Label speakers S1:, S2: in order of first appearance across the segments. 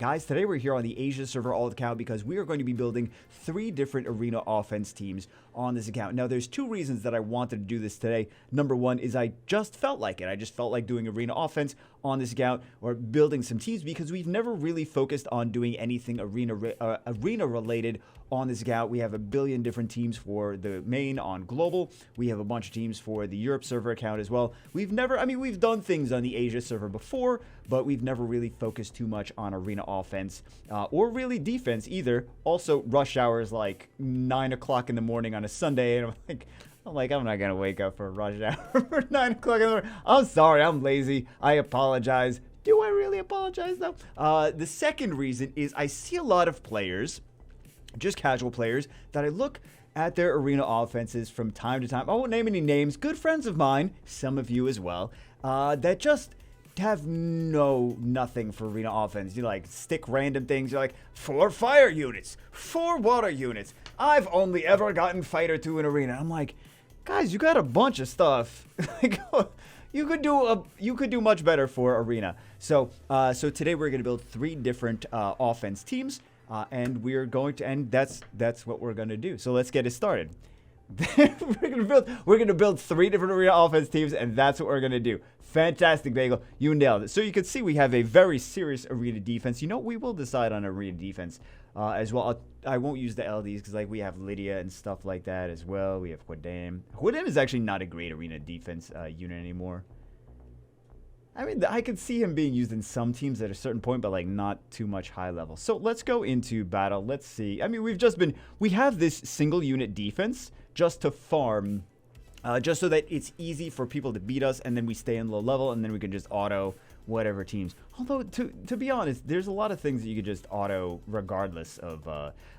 S1: Guys, today we're here on the Asia server alt account because we are going to be building 3 different arena offense teams on this account. Now, there's 2 reasons that I wanted to do this today. Number 1 is I just felt like it. I just felt like doing arena offense on this account or building some teams because we've never really focused on doing anything arena related on this account. We have a billion different teams for the main on global. We have a bunch of teams for the Europe server account as well. We've done things on the Asia server before, but we've never really focused too much on arena offense or really defense either. Also, rush hour is like 9 o'clock in the morning on a Sunday, and I'm not gonna wake up for a rush hour for 9 o'clock in the morning. I'm sorry, I'm lazy. I apologize. Do I really apologize though? The second reason is I see a lot of players, just casual players, that I look at their arena offenses from time to time. I won't name any names. Good friends of mine, some of you as well, that just have nothing for arena offense. You like stick random things. You're like 4 fire units, 4 water units. I've only ever gotten fighter 2 in arena. I'm like, guys, you got a bunch of stuff. You could do much better for arena. So today we're going to build 3 different offense teams, and that's what we're going to do. So let's get it started. we're gonna build 3 different arena offense teams, and that's what we're gonna do. Fantastic, Bagel. You nailed it. So you can see we have a very serious arena defense. You know, we will decide on arena defense as well. I won't use the LDs because we have Lydia and stuff like that as well. We have Huadam. Huadam is actually not a great arena defense unit anymore. I mean, I could see him being used in some teams at a certain point, but not too much high level. So let's go into battle. Let's see. I mean, we have this single unit defense just to farm, just so that it's easy for people to beat us, and then we stay in low level, and then we can just auto whatever teams. Although, to be honest, there's a lot of things that you could just auto regardless of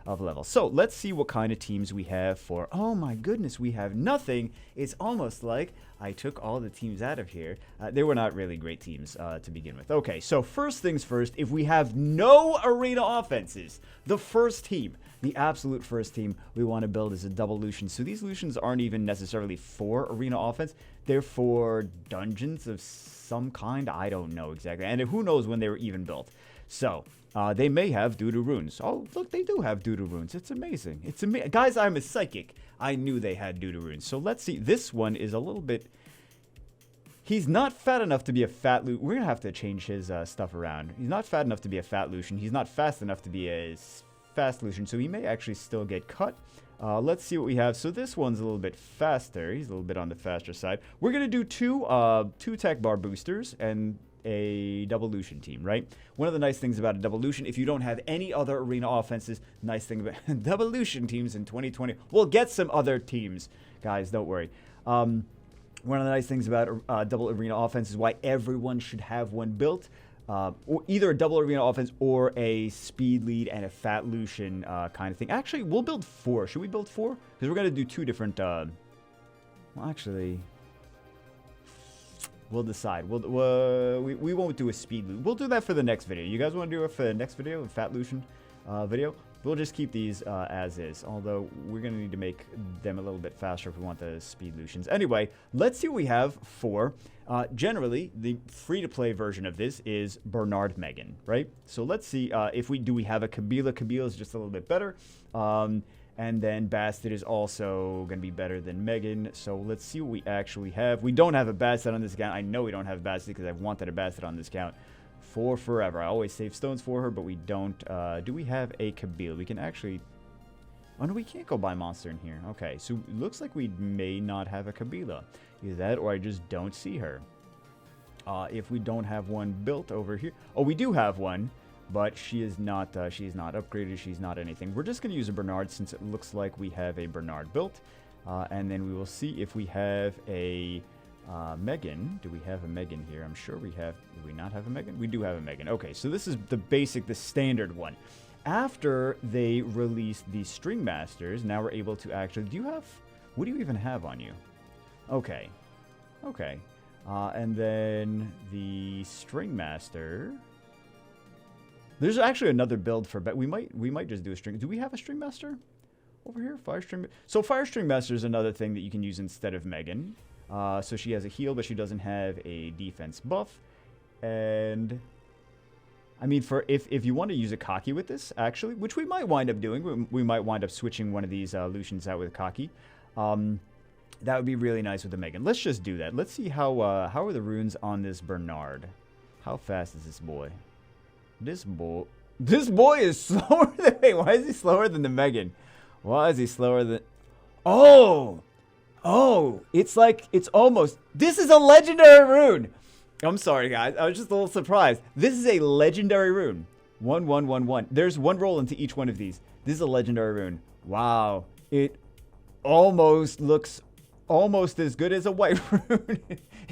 S1: level. So let's see what kind of teams we have for. Oh my goodness, we have nothing. It's almost like I took all the teams out of here. They were not really great teams to begin with. Okay, so first things first, if we have no arena offenses, the first team, the absolute first team we want to build is a double Lushen. So these Lushens aren't even necessarily for arena offense. They're for dungeons of some kind. I don't know exactly. And who knows when they were even built. So they may have doo-doo runes. Oh, look, they do have doo-doo runes. It's amazing. It's amazing. Guys, I'm a psychic. I knew they had doo-doo runes. So let's see. This one is a little bit... He's not fat enough to be a fat Lushen. We're going to have to change his stuff around. He's not fat enough to be a fat Lushen. He's not fast enough to be a fast Lushen. So he may actually still get cut. Let's see what we have. So this one's a little bit faster. He's a little bit on the faster side. We're going to do two tech bar boosters and a double Lushen team, right? One of the nice things about a double Lushen, if you don't have any other arena offenses, nice thing about double Lushen teams in 2020, we'll get some other teams, guys, don't worry. One of the nice things about double arena offense is why everyone should have one built. Or either a double arena offense or a speed lead and a fat Lushen kind of thing. Actually, we'll build 4. Should we build 4? Because we're going to do 2 different... well, actually... We'll decide. We won't do a speed lead. We'll do that for the next video. You guys want to do it for the next video, a fat Lushen video? We'll just keep these as is, although we're going to need to make them a little bit faster if we want the speed Lushens. Anyway, let's see what we have for... generally, the free-to-play version of this is Bernard Megan, right? So let's see if we have a Kabila. Kabila is just a little bit better. And then Bastard is also going to be better than Megan. So let's see what we actually have. We don't have a Bastard on this account. I know we don't have a Bastard because I've wanted a Bastard on this account for forever. I always save stones for her, but we don't. Do we have a Kabila? We can actually... Oh, no, we can't go buy monster in here. Okay, so it looks like we may not have a Kabila. Either that or I just don't see her. If we don't have one built over here... Oh, we do have one, but she is not upgraded. She's not anything. We're just going to use a Bernard since it looks like we have a Bernard built. And then we will see if we have a... Megan. Do we have a Megan here? I'm sure we have. Do we not have a Megan? We do have a Megan. Okay, so this is the standard one. After they released the String Masters, now we're able to actually... What do you even have on you? Okay. Okay. And then the String Master... There's actually another build for... We might just do a String... Do we have a String Master over here? Fire String... So Fire String Master is another thing that you can use instead of Megan. So she has a heal, but she doesn't have a defense buff. And I mean, for if you want to use a Kaki with this, actually, which we might wind up doing, we might wind up switching one of these Lushens out with Kaki. That would be really nice with the Megan. Let's just do that. Let's see how are the runes on this Bernard. How fast is this boy? This boy is slower than... Wait, why is he slower than the Megan? Why is he slower than... Oh! Oh! It's like... It's almost... This is a legendary rune! I'm sorry, guys. I was just a little surprised. This is a legendary rune. 1, 1, 1, 1. There's one roll into each one of these. This is a legendary rune. Wow. It almost looks almost as good as a white rune.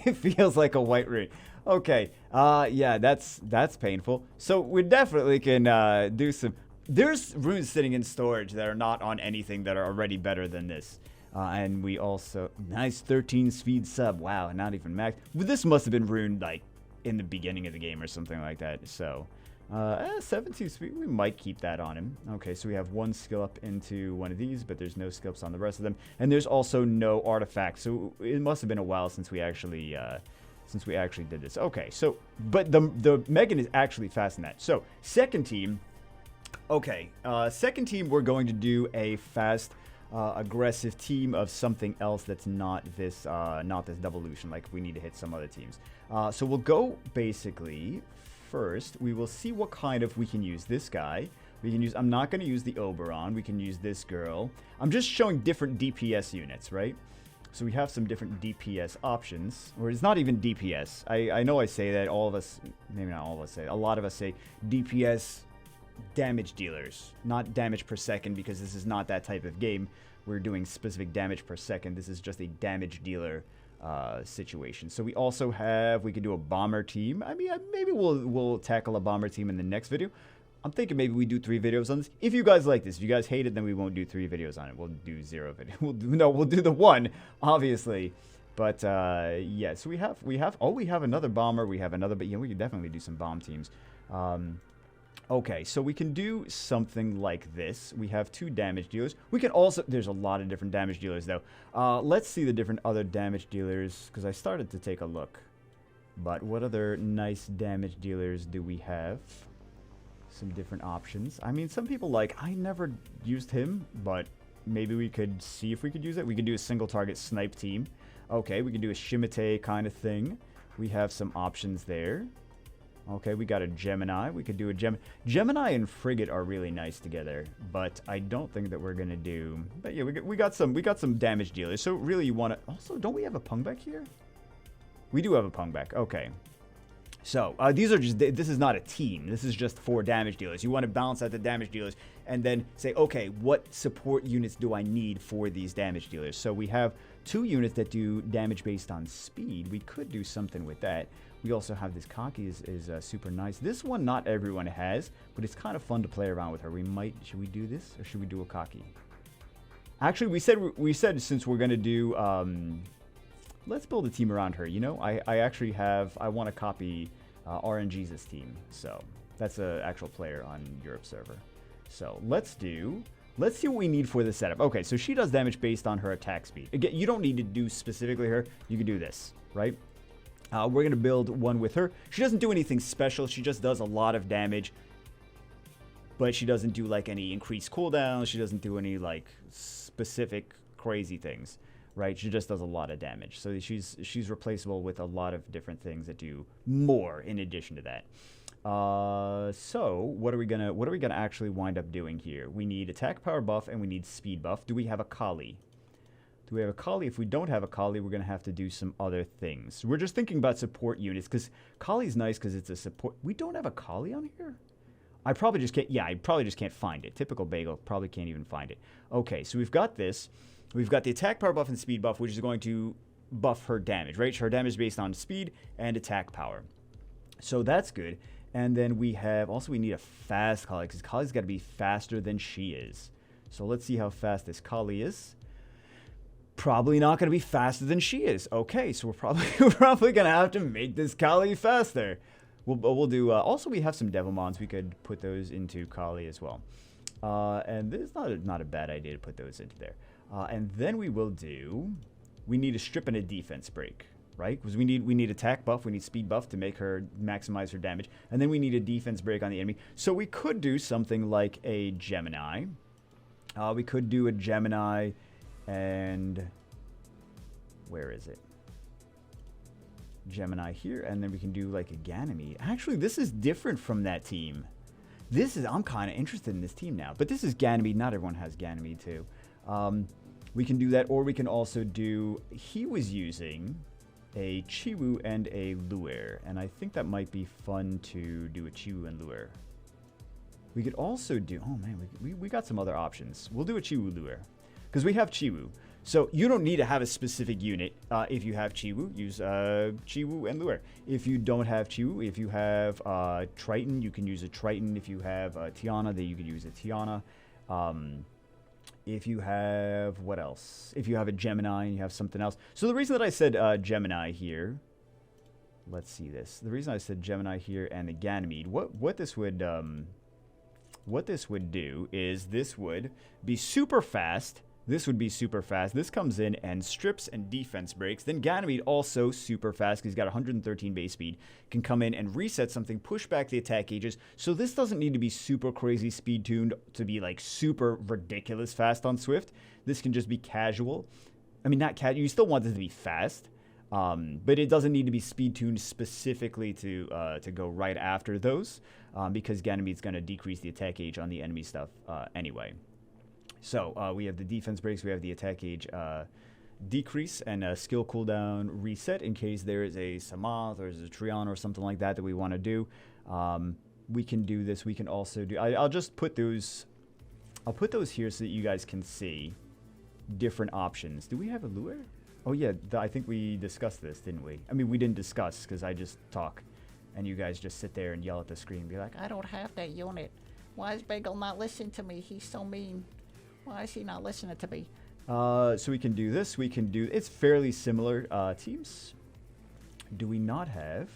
S1: It feels like a white rune. Okay. Yeah, that's painful. So we definitely can do some... There's runes sitting in storage that are not on anything that are already better than this. And we also... Nice 13 speed sub. Wow, not even max. This must have been runed, like, in the beginning of the game or something like that. So, 17 speed. We might keep that on him. Okay, so we have one skill up into one of these, but there's no skill ups on the rest of them. And there's also no artifacts. So it must have been a while since we actually did this. Okay, so... But the Megan is actually fast in that. So, second team... Okay, second team, we're going to do a fast... aggressive team of something else that's not this Devolution. Like, we need to hit some other teams. So we'll go basically first. We will see what kind of we can use. This guy we can use. I'm not going to use the Oberon. We can use this girl. I'm just showing different DPS units, right? So we have some different DPS options, or it's not even DPS. I know I say that. All of us, maybe not all of us say. A lot of us say DPS. Damage dealers, not damage per second, because this is not that type of game. We're doing specific damage per second. This is just a damage dealer situation. So we also have, we could do a bomber team. I mean, maybe we'll tackle a bomber team in the next video. I'm thinking maybe we do 3 videos on this. If you guys like this, if you guys hate it, then we won't do 3 videos on it. We'll do 0 video. We'll do the 1, obviously. But yeah, so we have another bomber. We have another, but yeah, we could definitely do some bomb teams. Okay, so we can do something like this. We have 2 damage dealers. We can also... There's a lot of different damage dealers, though. Let's see the different other damage dealers, because I started to take a look. But what other nice damage dealers do we have? Some different options. I mean, some people like... I never used him, but maybe we could see if we could use it. We could do a single target snipe team. Okay, we can do a Shimite kind of thing. We have some options there. Okay, we got a Gemini. We could do a Gemini and Frigate are really nice together, but I don't think that we're gonna do. But yeah, we got some damage dealers. So really, you want to also, don't we have a Pung back here? We do have a Pung back. Okay. So these are just, this is not a team. This is just 4 damage dealers. You want to balance out the damage dealers and then say, okay, what support units do I need for these damage dealers? So we have 2 units that do damage based on speed. We could do something with that. We also have this Kaki is super nice. This one not everyone has, but it's kind of fun to play around with her. Should we do this or should we do a Kaki? Actually, we said since we're gonna do, let's build a team around her. You know, I want to copy RNG's team. So that's an actual player on Europe server. So let's see what we need for the setup. Okay, so she does damage based on her attack speed. Again, you don't need to do specifically her. You can do this, right? We're going to build one with her. She doesn't do anything special. She just does a lot of damage. But she doesn't do, like, any increased cooldown. She doesn't do any, like, specific crazy things, right? She just does a lot of damage. So she's replaceable with a lot of different things that do more in addition to that. So what are we gonna actually wind up doing here? We need attack power buff and we need speed buff. Do we have a Kali? Do we have a Kali? If we don't have a Kali, we're going to have to do some other things. We're just thinking about support units, because Kali's nice because it's a support. We don't have a Kali on here? I probably just can't, yeah, I probably just can't find it. Typical Bagel, probably can't even find it. Okay, so we've got this. We've got the attack power buff and speed buff, which is going to buff her damage, right? Her damage is based on speed and attack power. So that's good. And then we have, also we need a fast Kali, because Kali's got to be faster than she is. So let's see how fast this Kali is. Probably not going to be faster than she is. Okay, so we're probably going to have to make this Kali faster. We'll do... also, we have some Devilmons. We could put those into Kali as well. And this is not a bad idea to put those into there. And then we will do... We need a strip and a defense break. right? Because we need attack buff, we need speed buff to make her maximize her damage, and then we need a defense break on the enemy. So we could do something like a Gemini. We could do a Gemini, and where is it? Gemini here, and then we can do like a Ganymede. Actually, this is different from that team. I'm kind of interested in this team now, but this is Ganymede. Not everyone has Ganymede too. We can do that, or we can also do, he was using a Chiwu and a Lure, and I think that might be fun to do a Chiwu and Lure. We could also do, oh man, we got some other options. We'll do a Chiwu Lure, because we have Chiwu. So you don't need to have a specific unit. If you have Chiwu, use Chiwu and Lure. If you don't have Chiwu, if you have Triton, you can use a Triton. If you have Tiana, then you can use a Tiana. If you have, what else? If you have a Gemini and you have something else. So the reason that I said Gemini here, let's see this. The reason I said Gemini here and the Ganymede, what this would do is this would be super fast. This would be super fast. This comes in and strips and defense breaks. Then Ganymede also super fast because he's got 113 base speed. Can come in and reset something, push back the attack gauges. So this doesn't need to be super crazy speed tuned to be like super ridiculous fast on Swift. This can just be casual. I mean, not casual. You still want it to be fast. But it doesn't need to be speed tuned specifically to go right after those. Because Ganymede's going to decrease the attack gauge on the enemy stuff anyway. So we have the defense breaks, we have the attack gauge decrease, and a skill cooldown reset in case there is a Samath or a Trion or something like that we want to do. We can do this. We can also do... I'll just put those... I'll put those here so that you guys can see different options. Do we have a Lure? Oh yeah, I think we discussed this, didn't we? I mean, we didn't discuss because I just talk. And you guys just sit there and yell at the screen and be like,
S2: I don't have that unit. Why is Bagel not listening to me? He's so mean. Why is he not listening to me?
S1: So we can do this. We can do... It's fairly similar teams. Do we not have...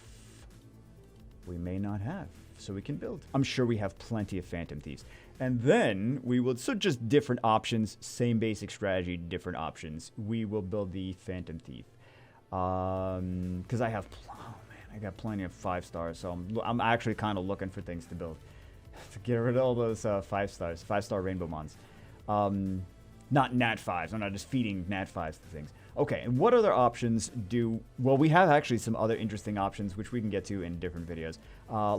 S1: We may not have. So we can build. I'm sure we have plenty of Phantom Thieves. And then we will... So just different options. Same basic strategy, different options. We will build the Phantom Thief. Because I have... Oh, man. I got plenty of 5 stars. So I'm actually kind of looking for things to build. To get rid of all those 5 stars. 5-star Rainbow Mons. Not Nat 5s. I'm not just feeding Nat 5s to things. Okay, and what other options do... Well, we have actually some other interesting options, which we can get to in different videos.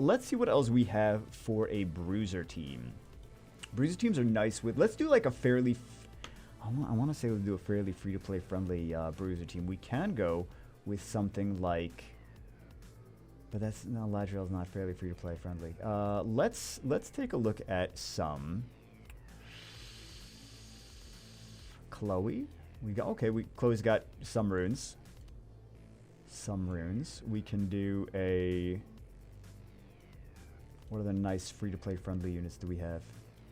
S1: Let's see what else we have for a Bruiser team. Bruiser teams are nice with... Let's do like a fairly... I want to say we'll do a fairly free-to-play friendly Bruiser team. We can go with something like... But that's... No, Ladriel's not fairly free-to-play friendly. Let's take a look at some... Chloe. We got... Okay, Chloe's got some runes. Some runes. We can do a... What are the nice free-to-play friendly units do we have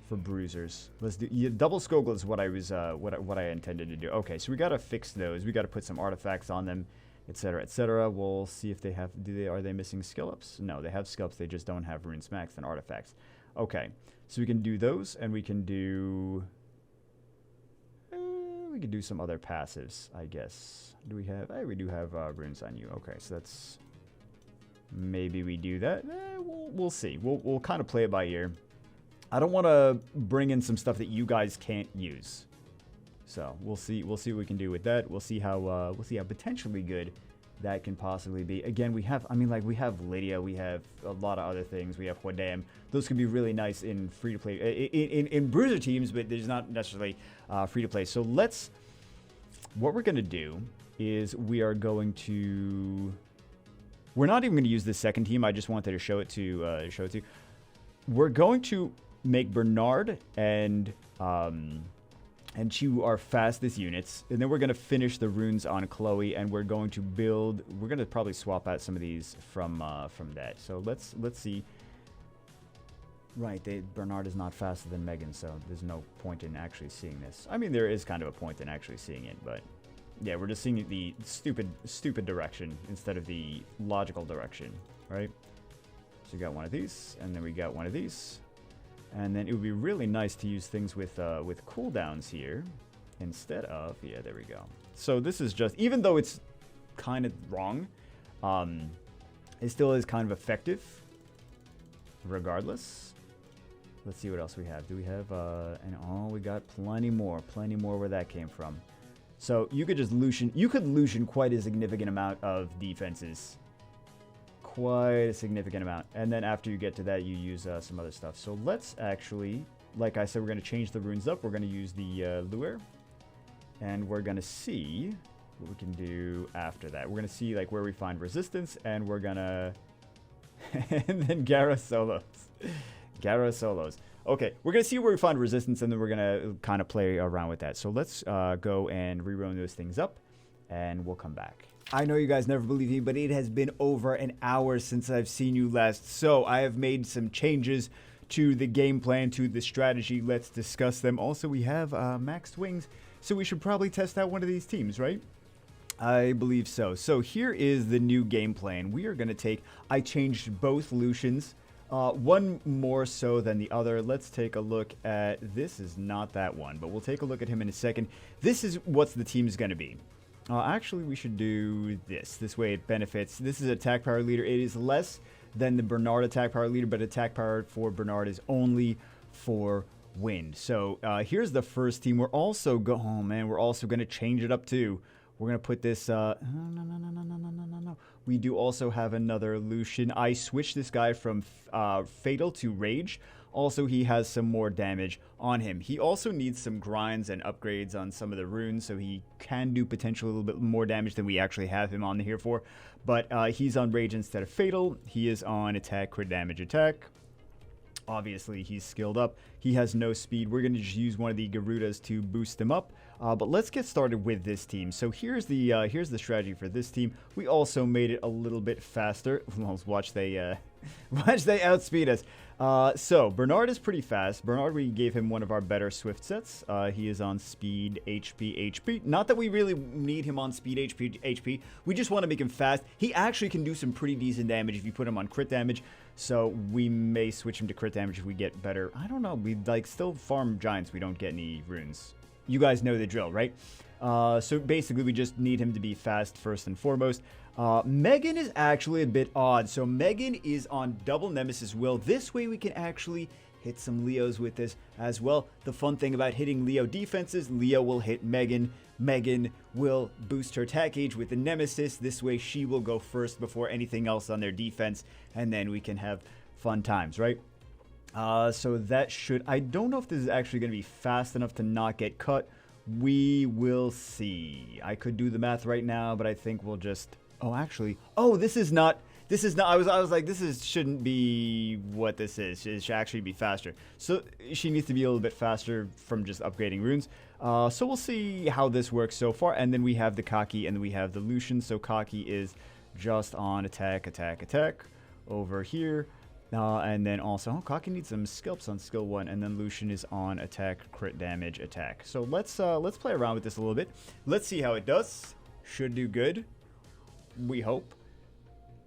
S1: for bruisers? Let's do... Yeah, double Skogul is what I was... what I intended to do. Okay, so we gotta fix those. We gotta put some artifacts on them, etc., etc. We'll see if they have... Are they missing skill ups? No, they have skill ups. They just don't have rune smacks and artifacts. Okay, so we can do those, and we can do... we could do some other passives, I guess. Do we have... Hey, we do have runes on you. Okay, so that's... Maybe we do that. We'll see. We'll kind of play it by ear. I don't want to bring in some stuff that you guys can't use. So we'll see. We'll see what we can do with that. We'll see how potentially good that can possibly be. Again, we have... I mean, like, we have Lydia. We have a lot of other things. We have Hodam. Those could be really nice in free-to-play... In Bruiser teams, but there's not necessarily free-to-play. So let's... What we're going to do is we are going to... We're not even going to use the second team. I just wanted to show it to you. We're going to make Bernard and Chiwu our fastest units, and then we're going to finish the runes on Chloe, and we're going to build... We're going to probably swap out some of these from that. So let's see. Right, Bernard is not faster than Megan, so there's no point in actually seeing this. I mean, there is kind of a point in actually seeing it, but yeah, we're just seeing the stupid direction instead of the logical direction, right? So we got one of these, and then we got one of these. And then it would be really nice to use things with cooldowns here instead of... Yeah, there we go. So this is just... Even though it's kind of wrong. It still is kind of effective, regardless. Let's see what else we have. Do we have, and oh, we got plenty more where that came from. So you could just Lushen, you could Lushen quite a significant amount of defenses. Quite a significant amount. And then after you get to that, you use some other stuff. So let's actually, like I said, we're going to change the runes up. We're going to use the lure. And we're going to see what we can do after that. We're going to see like where we find resistance. And we're going to... and then Gara solos. Gara solos. Okay, we're going to see where we find resistance, and then we're going to kind of play around with that. So let's go and rerun those things up, and we'll come back. I know you guys never believe me, but it has been over an hour since I've seen you last. So I have made some changes to the game plan, to the strategy. Let's discuss them. Also, we have maxed wings, so we should probably test out one of these teams, right? I believe so. So here is the new game plan. We are going to take... I changed both Lushens. One more so than the other. Let's take a look at... This is not that one, but we'll take a look at him in a second. This is what the team is going to be. Actually, we should do this. This way it benefits. This is attack power leader. It is less than the Bernard attack power leader, but attack power for Bernard is only for wind. So here's the first team. We're also oh man, we're also going to change it up too. We're going to put this... no. We do also have another Lushen. I switched this guy from Fatal to Rage. Also, he has some more damage on him. He also needs some grinds and upgrades on some of the runes, so he can do potentially a little bit more damage than we actually have him on here for. But he's on Rage instead of Fatal. He is on Attack, Crit Damage, Attack. Obviously, he's skilled up. He has no speed. We're going to just use one of the Garudas to boost him up. But let's get started with this team. So here's the strategy for this team. We also made it a little bit faster. Watch they outspeed us. So Bernard is pretty fast. Bernard, we gave him one of our better Swift sets. He is on speed, HP. Not that we really need him on speed, HP. We just want to make him fast. He actually can do some pretty decent damage if you put him on crit damage. So we may switch him to crit damage if we get better. I don't know. We like still farm giants. We don't get any runes. You guys know the drill, right? So basically, we just need him to be fast first and foremost. Megan is actually a bit odd. So Megan is on double Nemesis Will. This way we can actually hit some Leos with this as well. The fun thing about hitting Leo defenses, Leo will hit Megan. Megan will boost her attack gauge with the Nemesis. This way she will go first before anything else on their defense. And then we can have fun times, right? So that should... I don't know if this is actually going to be fast enough to not get cut. We will see. I could do the math right now, but I think we'll just... Oh, actually... Oh, this is not... I was like, shouldn't be what this is. It should actually be faster. So she needs to be a little bit faster from just upgrading runes. So we'll see how this works so far. And then we have the Kaki and then we have the Lushen. So Kaki is just on attack over here. And then also, Kaki needs some skills on skill 1, and then Lushen is on attack, crit damage, attack. So let's play around with this a little bit. Let's see how it does. Should do good. We hope.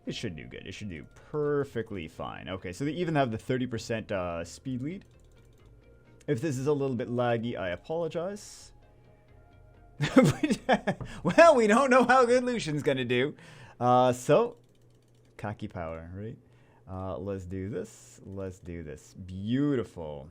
S1: It should do good. It should do perfectly fine. Okay, so they even have the 30% speed lead. If this is a little bit laggy, I apologize. Well, we don't know how good Lushen's gonna do. So, Kaki power, right? Let's do this. Let's do this. Beautiful.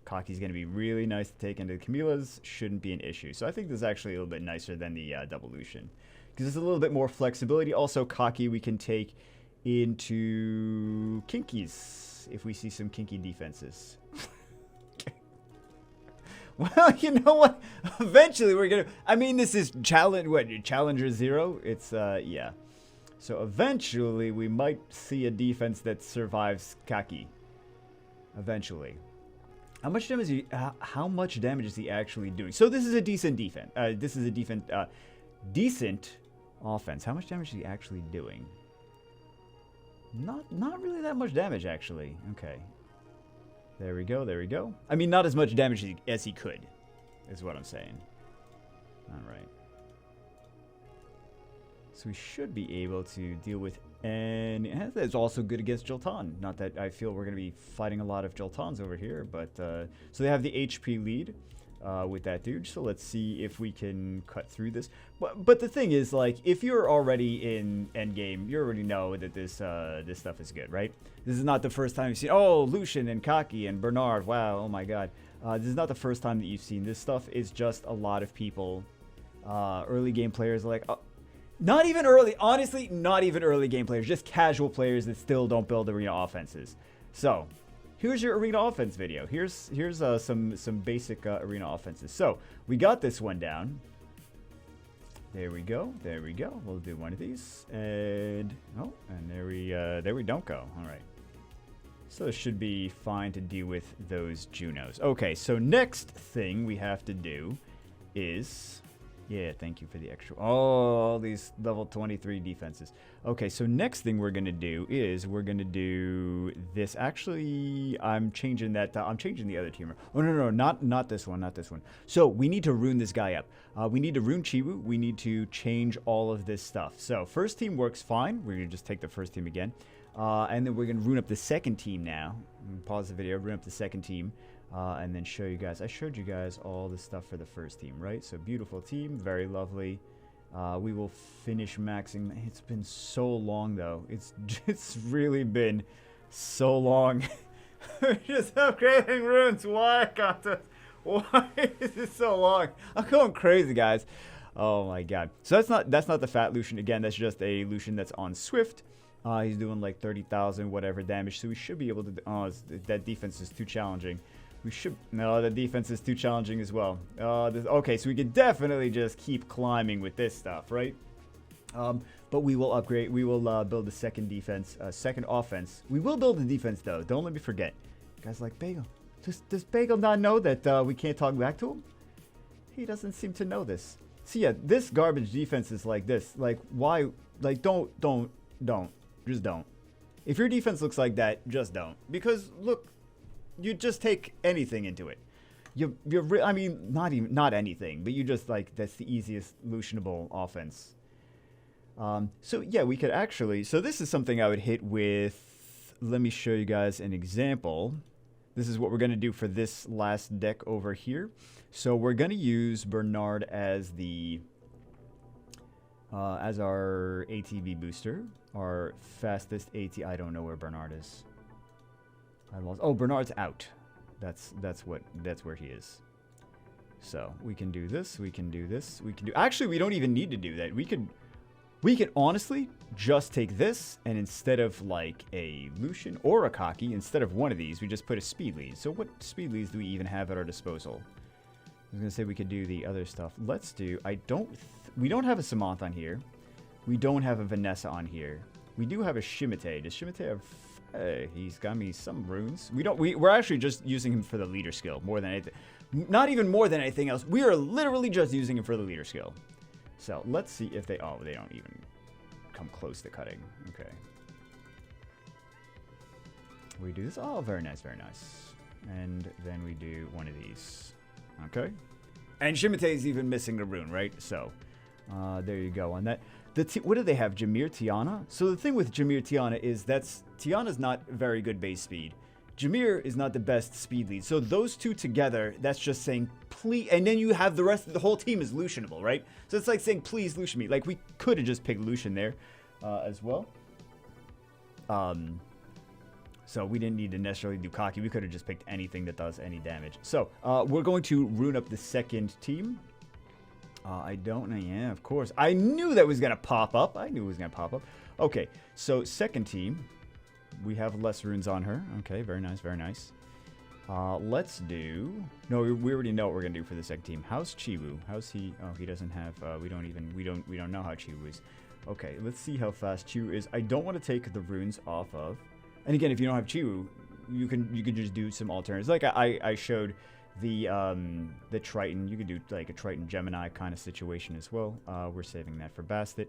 S1: Kaki's going to be really nice to take into the Camilla's. Shouldn't be an issue. So I think this is actually a little bit nicer than the double Lushen. Because there's a little bit more flexibility. Also, Kaki we can take into Kinkies if we see some Kinky defenses. Well, you know what? Eventually we're going to... I mean, this is Challenger 0? It's, yeah. So eventually, we might see a defense that survives Kaki. Eventually. How much damage is he actually doing? So this is a decent defense. This is a decent offense. How much damage is he actually doing? Not really that much damage, actually. Okay. There we go. I mean, not as much damage as he could, is what I'm saying. All right. So we should be able to deal with, and it's also good against Joltan. Not that I feel we're going to be fighting a lot of Joltans over here, but so they have the HP lead. with that dude. So let's see if we can cut through this. But the thing is, like, if you're already in endgame, you already know that this stuff is good, right? This is not the first time you've seen, oh, Lushen and Kaki and Bernard. Wow, oh my god. This is not the first time that you've seen this stuff. It's just a lot of people, early game players, are like, oh, not even early, honestly, not even early game players, just casual players that still don't build arena offenses. So, here's your arena offense video. Here's some basic arena offenses. So, we got this one down. There we go. There we go. We'll do one of these. And, oh, and there we don't go. All right. So it should be fine to deal with those Junos. Okay, so next thing we have to do is... Yeah, thank you for the extra... Oh, these level 23 defenses. Okay, so next thing we're going to do is we're going to do this. Actually, I'm changing that... I'm changing the other teamer. Oh, no, not this one, not this one. So we need to rune this guy up. We need to rune Chiwu. We need to change all of this stuff. So first team works fine. We're going to just take the first team again. And then we're going to rune up the second team now. Pause the video, rune up the second team. And then show you guys. I showed you guys all the stuff for the first team, right? So beautiful team, very lovely. We will finish maxing. It's been so long though. It's really been so long. We're just upgrading runes. Why, Kata? Why is it so long? I'm going crazy, guys. Oh my god. So that's not the fat Lushen. Again, that's just a Lushen that's on Swift. He's doing like 30,000 whatever damage, so we should be able to... Oh, that defense is too challenging. We should... No, the defense is too challenging as well. Okay, so we could definitely just keep climbing with this stuff, right? But we will upgrade. We will build a second defense, second offense. We will build a defense, though. Don't let me forget. Guys like Bagel. Does Bagel not know that we can't talk back to him? He doesn't seem to know this. So yeah, this garbage defense is like this. Like, why? Like, don't. Just don't. If your defense looks like that, just don't. Because, look, you just take anything into it. I mean, not anything, but you just, like, that's the easiest Lushenable offense. So, yeah, we could actually... So this is something I would hit with... Let me show you guys an example. This is what we're going to do for this last deck over here. So we're going to use Bernard as the... as our ATB booster, our fastest AT. I don't know where Bernard is. I lost. Oh, Bernard's out. That's where he is. So we can do this. We can do this. We can do. Actually, we don't even need to do that. We could honestly just take this, and instead of like a Lushen or a Kaki, instead of one of these, we just put a speed lead. So what speed leads do we even have at our disposal? I was gonna say we could do the other stuff. Let's do. We don't have a Samantha on here. We don't have a Vanessa on here. We do have a Shimate. Does Shimate have... Hey, he's got me some runes. We're actually just using him for the leader skill more than anything. Not even more than anything else. We are literally just using him for the leader skill. So let's see if they... Oh, they don't even come close to cutting. Okay. We do this. Oh, very nice, very nice. And then we do one of these. Okay. And Shimate is even missing a rune, right? So... there you go on that. What do they have? Jameer, Tiana? So the thing with Jameer, Tiana is Tiana's not very good base speed. Jameer is not the best speed lead. So those two together, that's just saying, please, and then you have the rest of the whole team is Lushenable, right? So it's like saying, please Lushen me. Like, we could have just picked Lushen there as well. So we didn't need to necessarily do Kaki. We could have just picked anything that does any damage. So we're going to rune up the second team. I don't know. Yeah, of course. I knew that was going to pop up. Okay, so second team. We have less runes on her. Okay, very nice, very nice. Let's do... No, we already know what we're going to do for the second team. How's Chiwu? How's he... Oh, he doesn't have... we don't know how Chiwu is. Okay, let's see how fast Chiwu is. I don't want to take the runes off of... And again, if you don't have Chiwu, you can just do some alternatives. Like I showed... The Triton, you could do like a Triton Gemini kind of situation as well. We're saving that for Bastet.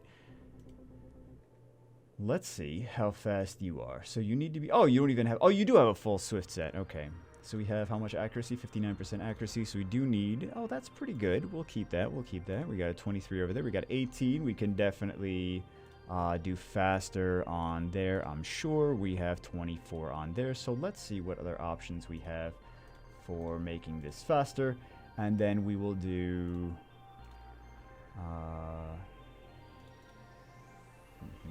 S1: Let's see how fast you are. So you need to be... Oh, you don't even have... Oh, you do have a full Swift set. Okay. So we have how much accuracy? 59% accuracy. So we do need... Oh, that's pretty good. We'll keep that. We'll keep that. We got a 23 over there. We got 18. We can definitely do faster on there. I'm sure we have 24 on there. So let's see what other options we have for making this faster. And then we will do...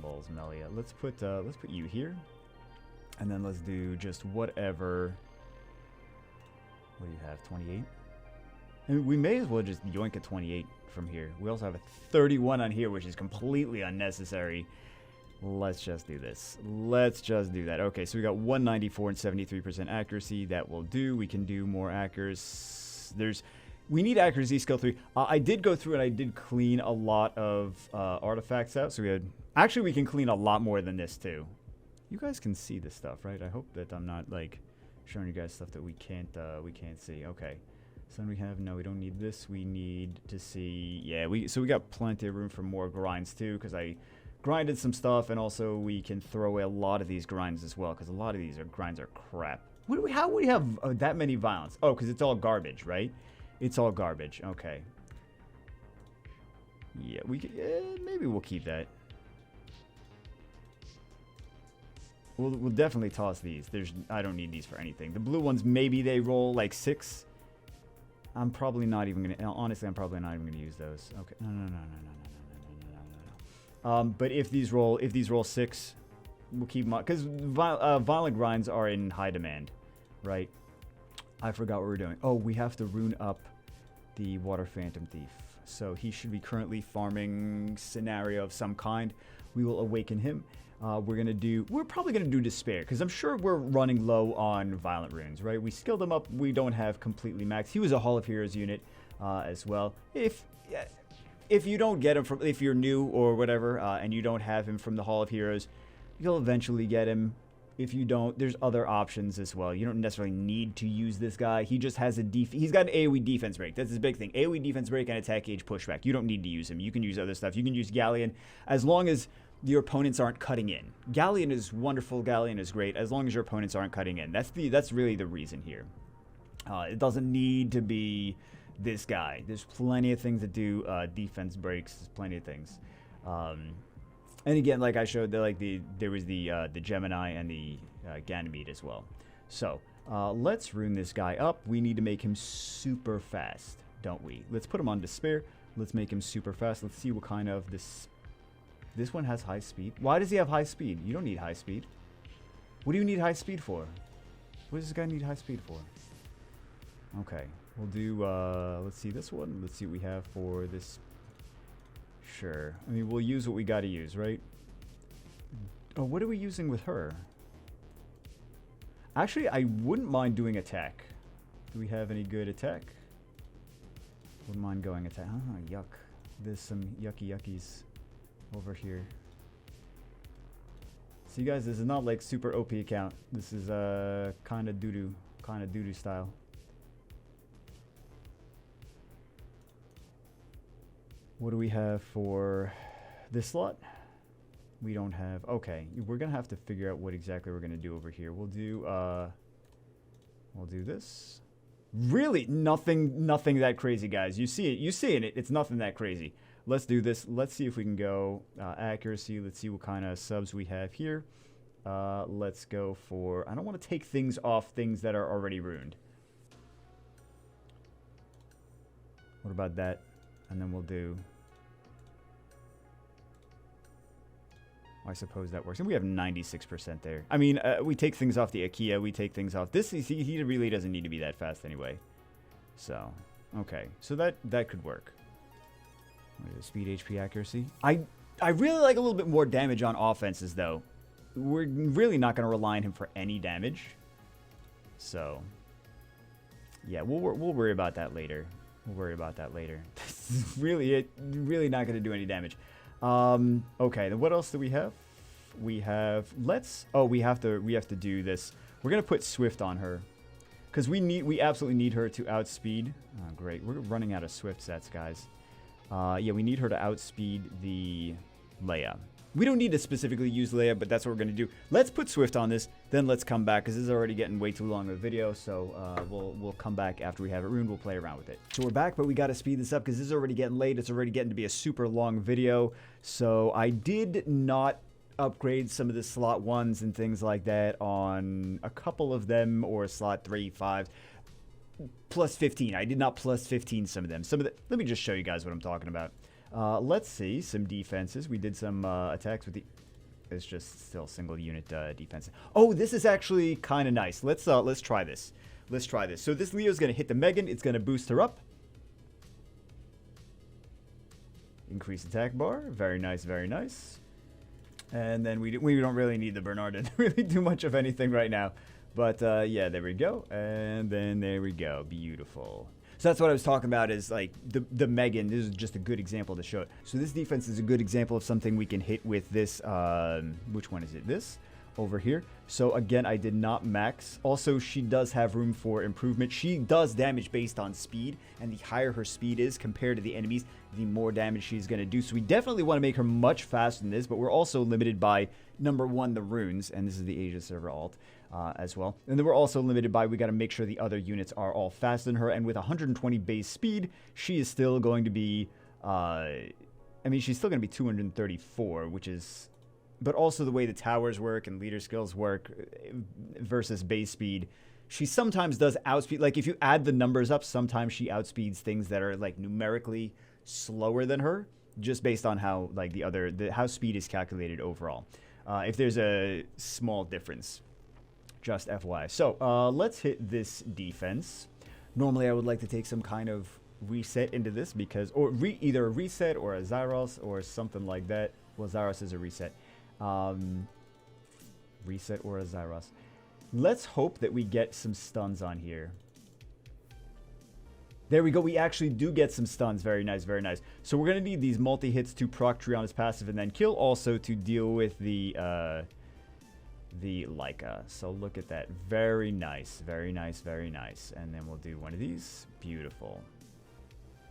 S1: Balls Melia. Let's put you here. And then let's do just whatever... What do you have, 28? I mean, we may as well just yoink a 28 from here. We also have a 31 on here, which is completely unnecessary. Let's just do this. Let's just do that. Okay, so we got 194 and 73% accuracy. That will do. We can do more accuracy. We need accuracy skill 3. I did go through and I did clean a lot of artifacts out. So actually we can clean a lot more than this too. You guys can see this stuff, right? I hope that I'm not like showing you guys stuff that we can't see. Okay. So then we have, no, we don't need this. We need to see, yeah, so we got plenty of room for more grinds too, because I grinded some stuff, and also we can throw away a lot of these grinds as well, because a lot of these grinds are crap. How would we have that many violence? Oh, because it's all garbage, right? It's all garbage. Okay. Yeah, maybe we'll keep that. We'll definitely toss these. I don't need these for anything. The blue ones, maybe they roll like 6. I'm probably not even gonna. Honestly, I'm probably not even gonna use those. Okay. No. But if these roll 6, we'll keep them up, because violent grinds are in high demand, right? I forgot what we're doing. Oh, we have to rune up the Water Phantom Thief. So he should be currently farming scenario of some kind. We will awaken him. We're probably gonna do Despair, because I'm sure we're running low on violent runes, right? We skilled him up. We don't have completely maxed. He was a Hall of Heroes unit as well. If you don't get him from, if you're new or whatever, and you don't have him from the Hall of Heroes, you'll eventually get him. If you don't, there's other options as well. You don't necessarily need to use this guy. He just has he's got an AoE defense break. That's his big thing. AoE defense break and attack gauge pushback. You don't need to use him. You can use other stuff. You can use Galleon as long as your opponents aren't cutting in. Galleon is wonderful. Galleon is great as long as your opponents aren't cutting in. That's really the reason here. It doesn't need to be this guy. There's plenty of things that do defense breaks. There's plenty of things. And again, like I showed, there was the Gemini and the Ganymede as well. So let's rune this guy up. We need to make him super fast, don't we? Let's put him on Despair. Let's make him super fast. Let's see what kind of This one has high speed. Why does he have high speed? You don't need high speed. What do you need high speed for? What does this guy need high speed for? Okay, we'll do, let's see this one. Let's see what we have for this. Sure. I mean, we'll use what we gotta use, right? Oh, what are we using with her? Actually, I wouldn't mind doing attack. Do we have any good attack? Wouldn't mind going attack. Oh, yuck. There's some yuckies over here. See, guys, this is not like super OP account. This is kind of doo-doo style. What do we have for this slot? We don't have. Okay, we're gonna have to figure out what exactly we're gonna do over here. We'll do this. Really, nothing that crazy, guys. You see it. You see it. It's nothing that crazy. Let's do this. Let's see if we can go accuracy. Let's see what kind of subs we have here. Let's go for... I don't want to take things off things that are already ruined. What about that? And then we'll do... I suppose that works. And we have 96% there. I mean, we take things off the Akia. We take things off... This, he really doesn't need to be that fast anyway. So, okay. So that could work. Speed, HP, accuracy. I really like a little bit more damage on offenses, though. We're really not going to rely on him for any damage. So, yeah, we'll worry about that later. We'll worry about that later. This is really not going to do any damage. Okay, then what else do we have? We have... we have to do this. We're going to put Swift on her. Because we absolutely need her to outspeed. Oh, great. We're running out of Swift sets, guys. Yeah, we need her to outspeed the Leia. We don't need to specifically use Leia, but that's what we're going to do. Let's put Swift on this, then let's come back, because this is already getting way too long of a video, so we'll come back after we have it ruined. We'll play around with it. So we're back, but we got to speed this up, because this is already getting late. It's already getting to be a super long video, so I did not upgrade some of the slot 1s and things like that on a couple of them, or slot 3, 5. plus 15. I did not plus 15 some of them. Let me just show you guys what I'm talking about. Let's see some defenses. We did some attacks with the. It's just still single unit defense. Oh, this is actually kind of nice. Let's try this. Let's try this. So this Leo's gonna hit the Megan. It's gonna boost her up. Increase attack bar. Very nice. Very nice. And then we don't really need the Bernard to really do much of anything right now. But yeah, there we go. And then there we go. Beautiful. So that's what I was talking about is like the Megan. This is just a good example to show it. So this defense is a good example of something we can hit with this. Which one is it? This over here. So again, I did not max. Also, she does have room for improvement. She does damage based on speed. And the higher her speed is compared to the enemies, the more damage she's going to do. So we definitely want to make her much faster than this. But we're also limited by, number one, the runes. And this is the Asia server alt. As well. And then we're also limited by we got to make sure the other units are all faster than her. And with 120 base speed, she is still going to be, I mean, she's still going to be 234, which is, but also the way the towers work and leader skills work versus base speed. She sometimes does outspeed. Like if you add the numbers up, sometimes she outspeeds things that are like numerically slower than her, just based on how like how speed is calculated overall. If there's a small difference. Just FYI. So let's hit this defense. Normally I would like to take some kind of reset into this because, or either a reset or a Zyros or something like that. Well, Zyros is a reset. Reset or a Zyros. Let's hope that we get some stuns on here. There we go. We actually do get some stuns. Very nice, very nice. So we're going to need these multi-hits to proc Triana's passive and then kill, also to deal with the Leica. So look at that. Very nice. Very nice. Very nice. And then we'll do one of these. Beautiful.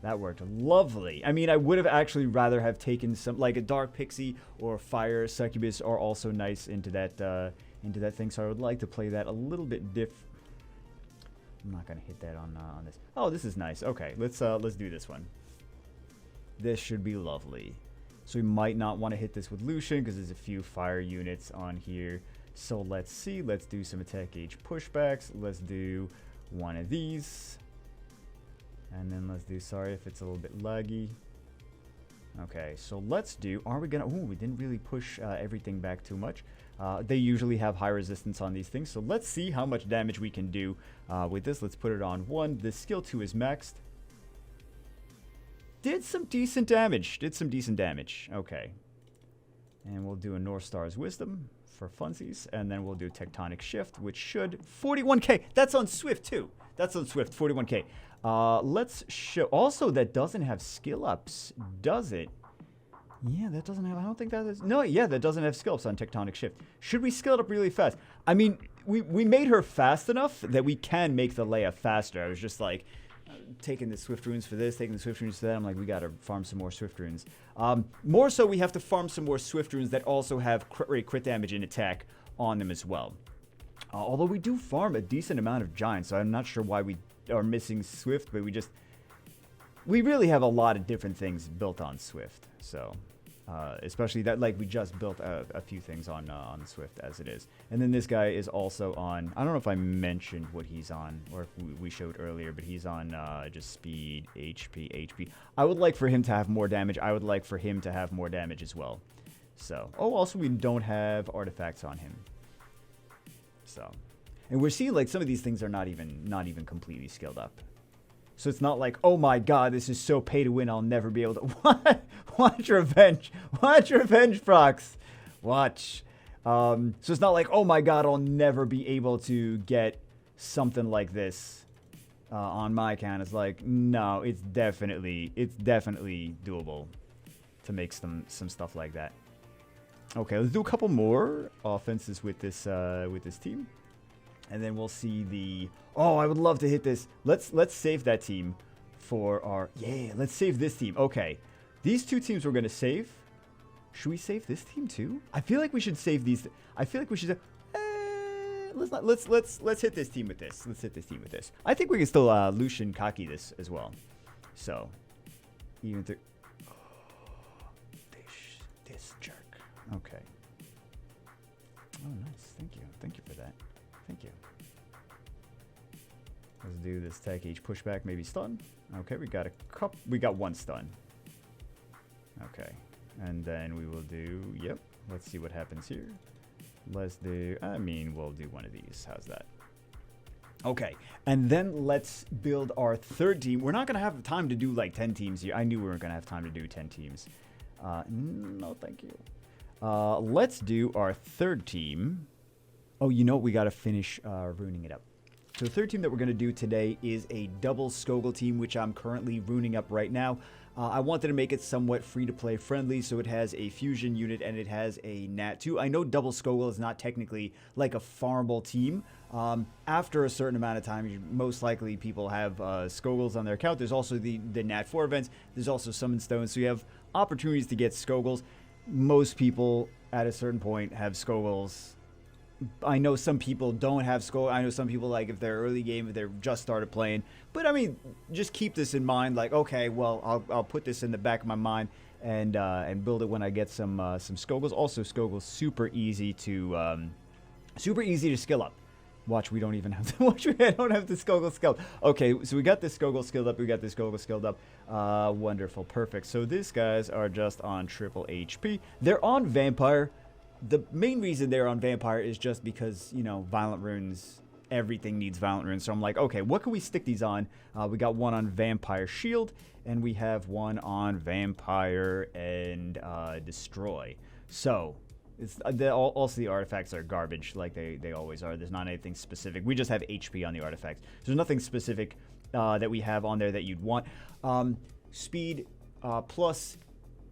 S1: That worked lovely. I mean, I would have actually rather have taken some, like a Dark Pixie or Fire Succubus are also nice into that thing. So I would like to play that a little bit I'm not going to hit that on this. Oh, this is nice. Okay, let's do this one. This should be lovely. So we might not want to hit this with Lushen because there's a few fire units on here. So let's see. Let's do some attack gauge pushbacks. Let's do one of these. And then let's do, sorry if it's a little bit laggy. Okay, so let's do, are we gonna, we didn't really push everything back too much. They usually have high resistance on these things. So let's see how much damage we can do with this. Let's put it on 1. The skill 2 is maxed. Did some decent damage. Okay. And we'll do a North Star's Wisdom for funsies. And then we'll do Tectonic Shift, which should 41k. That's on Swift too. 41k. Let's show. Also, that doesn't have skill ups, does it? Yeah, that doesn't have. I don't think that is. No, yeah, that doesn't have skill ups on Tectonic Shift. Should we scale it up really fast? I mean, we made her fast enough that we can make the Leia faster. I was just like taking the Swift runes for this, taking the Swift runes for that. I'm like, we gotta farm some more Swift runes. More so, we have to farm some more Swift runes that also have crit damage and attack on them as well. Although we do farm a decent amount of giants, so I'm not sure why we are missing Swift, but we really have a lot of different things built on Swift. So especially that, like, we just built a few things on the Swift as it is. And then this guy is also on, I don't know if I mentioned what he's on or if we showed earlier, but he's on just speed, HP. I would like for him to have more damage. I would like for him to have more damage as well. So, also we don't have artifacts on him. So, and we're seeing like some of these things are not even completely skilled up. So it's not like, oh my god, this is so pay to win, I'll never be able to. Watch revenge, procs. Watch. So it's not like, oh my god, I'll never be able to get something like this on my account. It's like, no, it's definitely doable to make some stuff like that. Okay, let's do a couple more offenses with this team. And then we'll see the... Oh, I would love to hit this. Let's save that team for our... Yeah, let's save this team. Okay. These two teams we're going to save. Should we save this team too? I feel like we should save these... I feel like we should... Let's hit this team with this. Let's hit this team with this. I think we can still Lushen Kaki this as well. So, even through... Oh, this jerk. Okay. Oh, nice. Thank you. Thank you for that. Thank you. Let's do this tech H pushback, maybe stun. Okay, we got a couple. We got one stun. Okay, and then we will do. Yep. Let's see what happens here. Let's do. I mean, we'll do one of these. How's that? Okay, and then let's build our third team. We're not gonna have time to do like 10 teams here. I knew we weren't gonna have time to do 10 teams. No, thank you. Let's do our third team. Oh, you know what? We gotta finish ruining it up. So the third team that we're going to do today is a double Skogul team, which I'm currently ruining up right now. I wanted to make it somewhat free-to-play friendly, so it has a fusion unit and it has a nat 2. I know double Skogul is not technically like a farmable team. After a certain amount of time, most likely people have Skoguls on their account. There's also the nat 4 events. There's also summon stones, so you have opportunities to get Skoguls. Most people at a certain point have Skoguls. I know some people don't have Skogul. I know some people, like, if they're early game, if they're just started playing. But I mean, just keep this in mind. Like, okay, well, I'll put this in the back of my mind and build it when I get some Skoguls. Also, Skogul's super easy to skill up. Watch, we don't even have to. Watch, I don't have the Skogul skilled. Okay, so we got this Skogul skilled up. We got this Skogul skilled up. Wonderful, perfect. So these guys are just on triple HP. They're on Vampire. The main reason they're on Vampire is just because, you know, Violent Runes, everything needs Violent Runes. So I'm like, okay, what can we stick these on? We got one on Vampire Shield, and we have one on Vampire and Destroy. So, it's also the artifacts are garbage, like they always are. There's not anything specific. We just have HP on the artifacts. There's nothing specific that we have on there that you'd want. Speed plus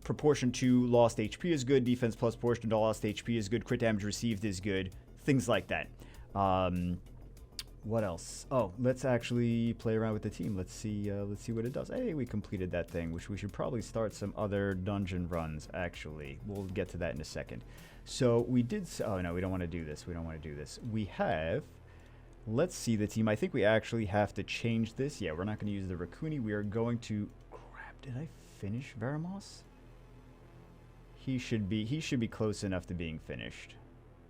S1: proportion to lost HP is good. Defense plus proportion to lost HP is good. Crit damage received is good. Things like that. What else? Oh, let's actually play around with the team. Let's see what it does. Hey, we completed that thing, which we should probably start some other dungeon runs, actually. We'll get to that in a second. So we did... Oh, no, we don't want to do this. We don't want to do this. We have... Let's see the team. I think we actually have to change this. Yeah, we're not going to use the Rakuni. We are going to... Crap, did I finish Veramos? He should be close enough to being finished.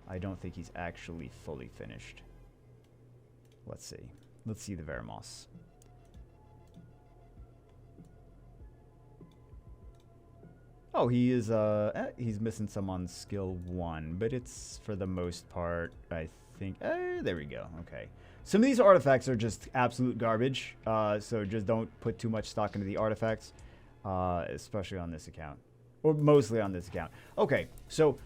S1: I don't think he's actually fully finished. Let's see. Let's see the Veramos. Oh, he is he's missing some on skill 1, but it's for the most part, I think. There we go. Okay. Some of these artifacts are just absolute garbage. So just don't put too much stock into the artifacts, especially on this account. Or mostly on this account. Okay, so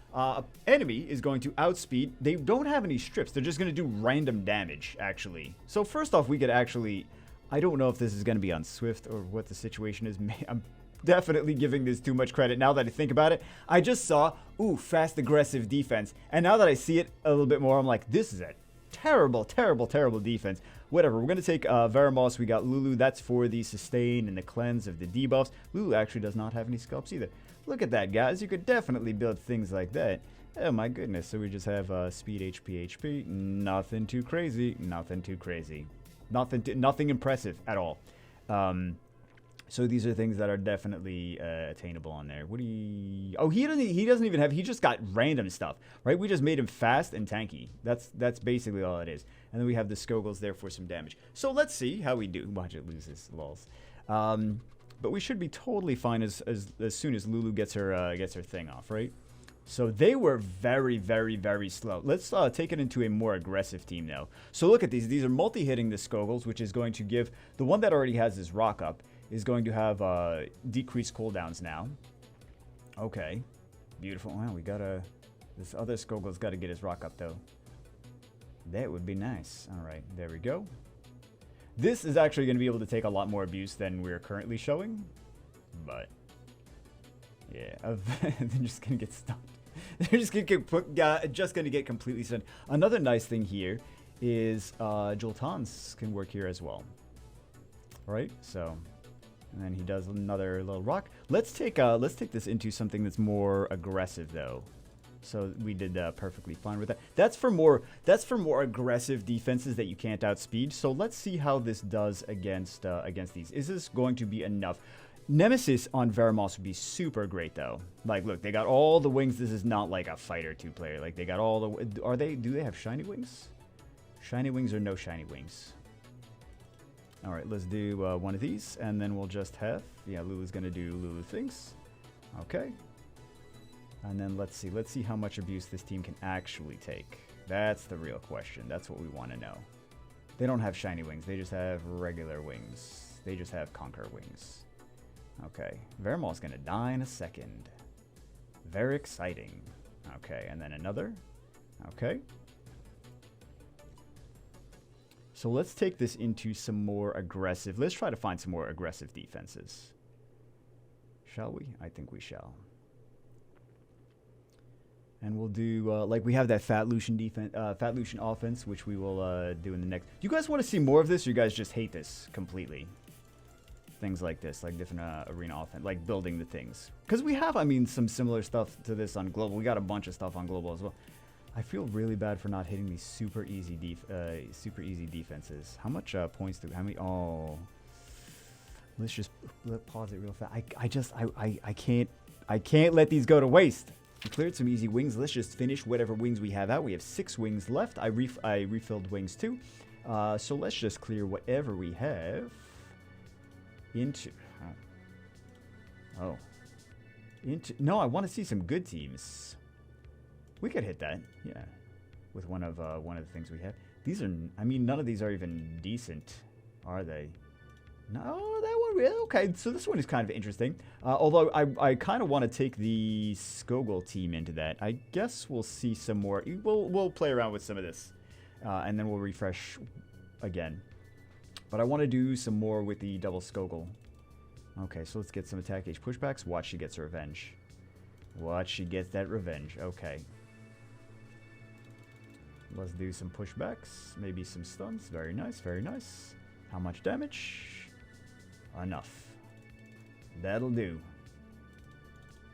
S1: enemy is going to outspeed. They don't have any strips. They're just going to do random damage, actually. So first off, we could actually... I don't know if this is going to be on Swift or what the situation is. I'm definitely giving this too much credit now that I think about it. I just saw, ooh, fast aggressive defense. And now that I see it a little bit more, I'm like, this is a terrible, terrible, terrible defense. Whatever, we're going to take Veramos. We got Lulu. That's for the sustain and the cleanse of the debuffs. Lulu actually does not have any sculpts either. Look at that, guys. You could definitely build things like that. Oh, my goodness. So we just have speed, HP. Nothing too crazy. Nothing too crazy. Nothing impressive at all. So these are things that are definitely attainable on there. What do you... Oh, he doesn't even have... He just got random stuff, right? We just made him fast and tanky. That's basically all it is. And then we have the Skoguls there for some damage. So let's see how we do. Watch it lose his lols. But we should be totally fine as soon as Lulu gets her thing off, right? So they were very, very, very slow. Let's take it into a more aggressive team now. So look at these. These are multi-hitting the Skoguls, which is going to give... The one that already has his rock up is going to have decreased cooldowns now. Okay. Beautiful. Well, we gotta... This other Skogul's got to get his rock up, though. That would be nice. All right. There we go. This is actually going to be able to take a lot more abuse than we're currently showing. But... Yeah. They're just going to get stunned. They're just going to get completely stunned. Another nice thing here is Joltans can work here as well. Right? So... And then he does another little rock. Let's take this into something that's more aggressive, though. So we did perfectly fine with that. That's for more aggressive defenses that you can't outspeed. So let's see how this does against these. Is this going to be enough? Nemesis on Veramos would be super great, though. Like, look, they got all the wings. This is not like a fighter 2-player. Like, they got all the... Do they have shiny wings? Shiny wings or no shiny wings? All right, let's do one of these, and then we'll just have, yeah, Lulu's gonna do Lulu things. Okay. And then let's see how much abuse this team can actually take. That's the real question. That's what we want to know. They don't have shiny wings. They just have regular wings. They just have conquer wings. Okay. Vermal's gonna die in a second. Very exciting. Okay, and then another. Okay. So let's take this into some more aggressive. Let's try to find some more aggressive defenses. Shall we? I think we shall. And we'll do, like we have that Fat Lushen defense, Fat Lushen offense, which we will do in the next. Do you guys want to see more of this, or you guys just hate this completely? Things like this, like different arena offense, like building the things. Because we have, I mean, some similar stuff to this on Global. We got a bunch of stuff on Global as well. I feel really bad for not hitting these super easy defenses. How much points do? How many? Oh, let's just pause it real fast. I can't let these go to waste. We cleared some easy wings. Let's just finish whatever wings we have out. We have 6 wings left. I refilled wings too. So let's just clear whatever we have into. Oh, into. No, I want to see some good teams. We could hit that, yeah, with one of the things we have. These are, I mean, none of these are even decent, are they? No, that one really, okay. So this one is kind of interesting. Although I kind of want to take the Skogul team into that. I guess we'll see some more. We'll play around with some of this, and then we'll refresh again. But I want to do some more with the double Skogul. Okay, so let's get some attack age pushbacks. Watch, she gets her revenge. Watch, she gets that revenge. Okay. Let's do some pushbacks, maybe some stuns. Very nice, very nice. How much damage? Enough. That'll do.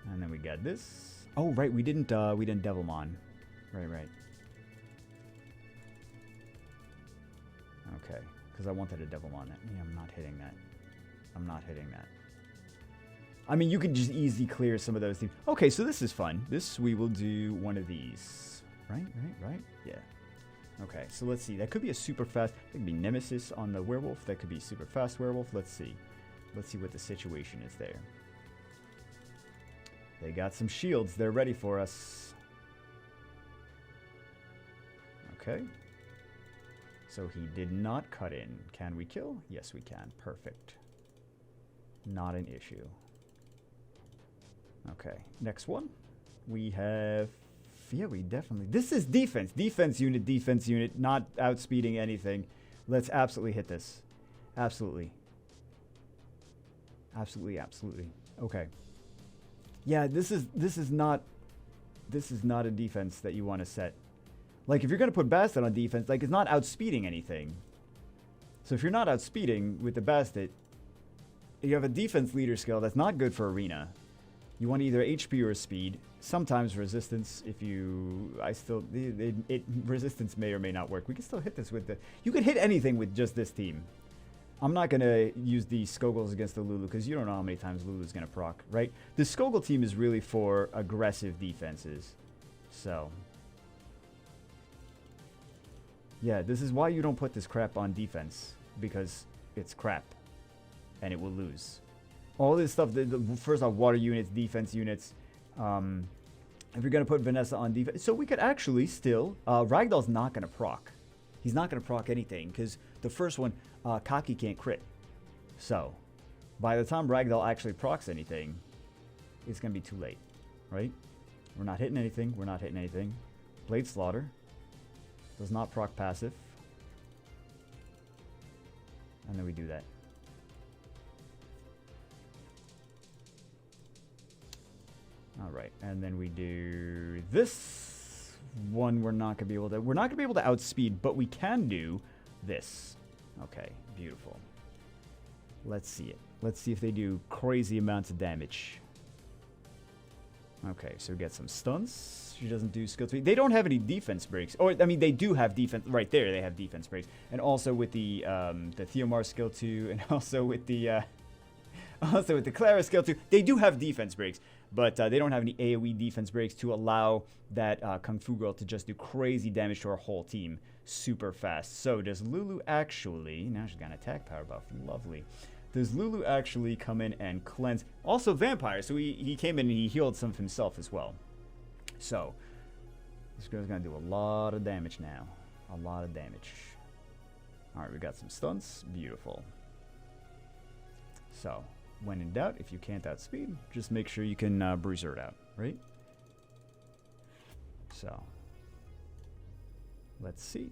S1: And then we got this. Oh, right, we didn't Devilmon. Right. Okay, because I wanted a Devilmon. Yeah, I'm not hitting that. I'm not hitting that. I mean, you can just easily clear some of those things. Okay, so this is fun. This, we will do one of these. Right? Yeah. Okay, so let's see. That could be a super fast. That could be Nemesis on the werewolf. That could be super fast werewolf. Let's see. Let's see what the situation is there. They got some shields. They're ready for us. Okay. So he did not cut in. Can we kill? Yes, we can. Perfect. Not an issue. Okay, next one. We have... Yeah, we definitely... This is defense. Defense unit, not outspeeding anything. Let's absolutely hit this. Absolutely. Absolutely. Okay. Yeah, this is not a defense that you want to set. Like, if you're going to put Bastet on defense, like, it's not outspeeding anything. So if you're not outspeeding with the Bastet, you have a defense leader skill that's not good for arena. You want either HP or speed. Sometimes resistance. If you, resistance may or may not work. We can still hit this with the. You could hit anything with just this team. I'm not gonna use the Skoguls against the Lulu because you don't know how many times Lulu's gonna proc, right? The Skogul team is really for aggressive defenses. So, yeah, this is why you don't put this crap on defense, because it's crap, and it will lose. All this stuff, first off, water units, defense units. If you're going to put Vanessa on defense. So we could actually still... Ragdoll's not going to proc. He's not going to proc anything because the first one, Kaki can't crit. So, by the time Ragdoll actually procs anything, it's going to be too late. Right? We're not hitting anything. Blade Slaughter. Does not proc passive. And then we do that. All right, and then we do this one. We're not gonna be able to outspeed, but we can do this. Okay, beautiful. Let's see it. Let's see if they do crazy amounts of damage. Okay, so we get some stuns. She doesn't do skill 3. They don't have any defense breaks. Or, I mean, they do have defense. Right there, they have defense breaks. And also with the Theomar skill 2, and also with the Clara skill 2, they do have defense breaks. but they don't have any AoE defense breaks to allow that Kung Fu Girl to just do crazy damage to our whole team super fast. So does Lulu actually, now she's got an attack power buff, lovely. Does Lulu actually come in and cleanse? Also vampire, so he came in and he healed some of himself as well. So this girl's gonna do a lot of damage now. A lot of damage. Alright, we got some stunts. Beautiful. So, when in doubt, if you can't outspeed, just make sure you can bruiser it out, right? So, let's see.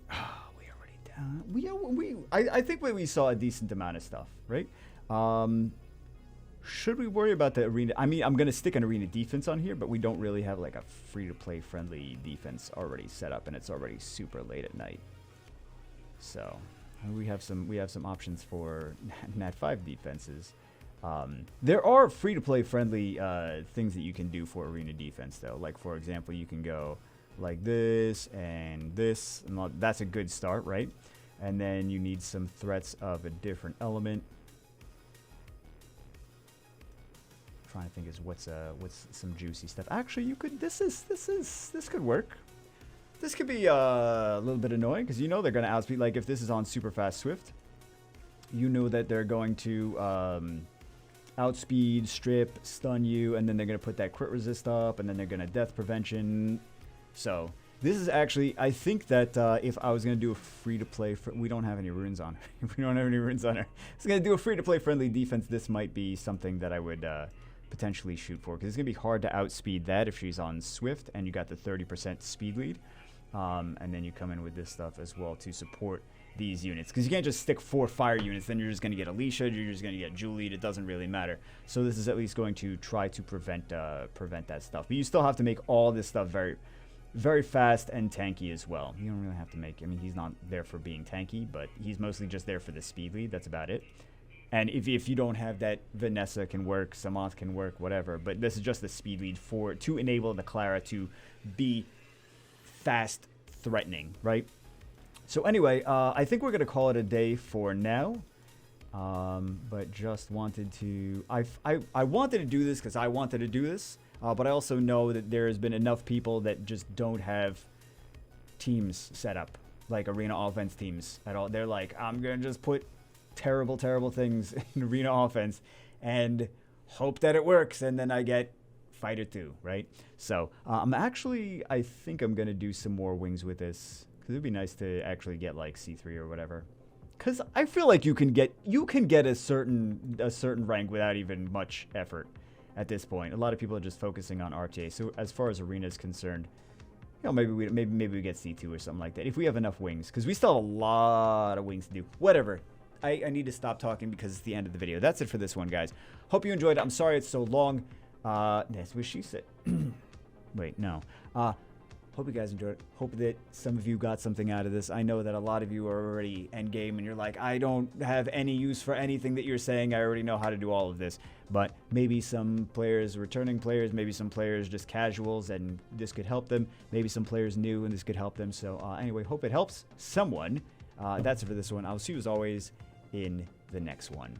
S1: We already down. I think we saw a decent amount of stuff, right? Should we worry about the arena? I mean, I'm going to stick an arena defense on here, but we don't really have like a free-to-play friendly defense already set up, and it's already super late at night. So, we have some options for Nat 5 defenses. There are free-to-play friendly things that you can do for arena defense, though. Like, for example, you can go like this and this, and that's a good start, right? And then you need some threats of a different element. Trying to think is what's some juicy stuff. Actually, you could this could work. This could be a little bit annoying because you know they're gonna outspeed. Like if this is on super fast Swift, you know that they're going to outspeed, strip, stun you, and then they're gonna put that crit resist up, and then they're gonna death prevention. So this is actually, I think that if I was gonna do a free to play, we don't have any runes on her. If we don't have any runes on her, I was gonna do a free to play friendly defense. This might be something that I would potentially shoot for because it's gonna be hard to outspeed that if she's on Swift and you got the 30% speed lead. And then you come in with this stuff as well to support these units. Because you can't just stick 4 fire units, then you're just going to get Alicia, you're just going to get Julie, it doesn't really matter. So this is at least going to try to prevent that stuff. But you still have to make all this stuff very, very fast and tanky as well. You don't really have to make, I mean, he's not there for being tanky, but he's mostly just there for the speed lead, that's about it. And if you don't have that, Vanessa can work, Samoth can work, whatever. But this is just the speed lead to enable the Clara to be fast threatening, right? So anyway, I think we're gonna call it a day for now, but just wanted to I wanted to do this because I wanted to do this, but I also know that there has been enough people that just don't have teams set up like arena offense teams at all. They're like, I'm gonna just put terrible things in arena offense and hope that it works, and then I get Fighter 2, right? So I think I'm gonna do some more wings with this because it'd be nice to actually get like C3 or whatever. Because I feel like you can get a certain rank without even much effort at this point. A lot of people are just focusing on RTA. So as far as arena is concerned, you know, maybe we get C2 or something like that if we have enough wings. Because we still have a lot of wings to do. Whatever. I need to stop talking because it's the end of the video. That's it for this one, guys. Hope you enjoyed it. I'm sorry it's so long. That's what she said. Wait, no. Hope you guys enjoyed it. Hope that some of you got something out of this. I know that a lot of you are already endgame and you're like, I don't have any use for anything that you're saying. I already know how to do all of this. But maybe some players, returning players, maybe some players just casuals, and this could help them. Maybe some players new and this could help them. So anyway, hope it helps someone. That's it for this one. I'll see you as always in the next one.